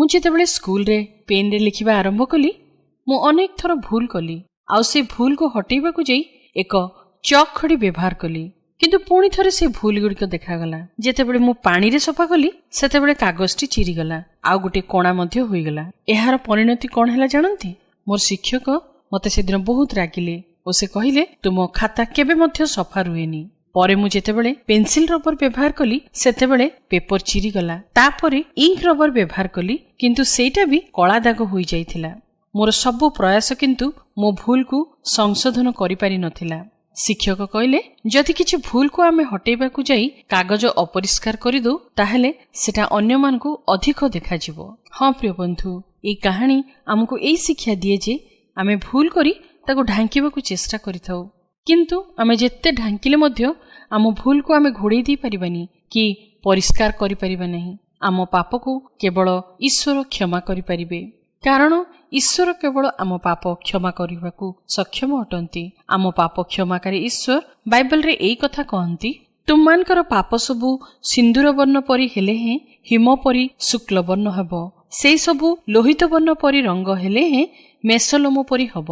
ମୁଁ ଯେତେବେଳେ ସ୍କୁଲରେ ପେନ୍ରେ ଲେଖିବା ଆରମ୍ଭ କଲି ମୁଁ ଅନେକ ଥର ଭୁଲ କଲି ଆଉ ସେ ଭୁଲକୁ ହଟେଇବାକୁ ଯାଇ ଏକ ଚକ୍ ଖଡ଼ି ବ୍ୟବହାର କଲି। କିନ୍ତୁ ପୁଣି ଥରେ ସେ ଭୁଲଗୁଡ଼ିକ ଦେଖାଗଲା। ଯେତେବେଳେ ମୁଁ ପାଣିରେ ସଫା କଲି ସେତେବେଳେ କାଗଜଟି ଚିରିଗଲା ଆଉ ଗୋଟିଏ କଣା ମଧ୍ୟ ହୋଇଗଲା। ଏହାର ପରିଣତି କ'ଣ ହେଲା ଜାଣନ୍ତି? ମୋର ଶିକ୍ଷକ ମୋତେ ସେଦିନ ବହୁତ ରାଗିଲେ ଓ ସେ କହିଲେ ତୁମ ଖାତା କେବେ ମଧ୍ୟ ସଫା ରୁହେନି। ପରେ ମୁଁ ଯେତେବେଳେ ପେନ୍ସିଲ ରବର ବ୍ୟବହାର କଲି ସେତେବେଳେ ପେପର ଚିରିଗଲା। ତାପରେ ଇଙ୍କ ରବର ବ୍ୟବହାର କଲି କିନ୍ତୁ ସେଇଟା ବି କଳା ଦାଗ ହୋଇଯାଇଥିଲା। ମୋର ସବୁ ପ୍ରୟାସ କିନ୍ତୁ ମୋ ଭୁଲକୁ ସଂଶୋଧନ କରିପାରି ନଥିଲା। ଶିକ୍ଷକ କହିଲେ ଯଦି କିଛି ଭୁଲକୁ ଆମେ ହଟେଇବାକୁ ଯାଇ କାଗଜ ଅପରିଷ୍କାର କରିଦେଉ ତାହେଲେ ସେଟା ଅନ୍ୟମାନଙ୍କୁ ଅଧିକ ଦେଖାଯିବ। ହଁ ପ୍ରିୟ ବନ୍ଧୁ, ଏଇ କାହାଣୀ ଆମକୁ ଏଇ ଶିକ୍ଷା ଦିଏ ଯେ ଆମେ ଭୁଲ କରି ତାକୁ ଢାଙ୍କିବାକୁ ଚେଷ୍ଟା କରିଥାଉ, କିନ୍ତୁ ଆମେ ଯେତେ ଢାଙ୍କିଲେ ମଧ୍ୟ ଆମ ଭୁଲକୁ ଆମେ ଘୋଡ଼େଇ ଦେଇପାରିବାନି କି ପରିଷ୍କାର କରିପାରିବା ନାହିଁ। ଆମ ପାପକୁ କେବଳ ଈଶ୍ୱର କ୍ଷମା କରିପାରିବେ, କାରଣ ଈଶ୍ୱର କେବଳ ଆମ ପାପ କ୍ଷମା କରିବାକୁ ସକ୍ଷମ ଅଟନ୍ତି। ଆମ ପାପ କ୍ଷମାକାରୀ ଈଶ୍ୱର ବାଇବଲରେ ଏଇ କଥା କହନ୍ତି, ତୁମମାନଙ୍କର ପାପ ସବୁ ସିନ୍ଦୁର ବର୍ଣ୍ଣ ପରି ହେଲେ ହେଁ ହିମ ପରି ଶୁକ୍ଳ ବର୍ଣ୍ଣ ହେବ, ସେଇ ସବୁ ଲୋହିତ ବର୍ଣ୍ଣ ପରି ରଙ୍ଗ ହେଲେ ହେଁ ମେସଲୋମ ପରି ହେବ।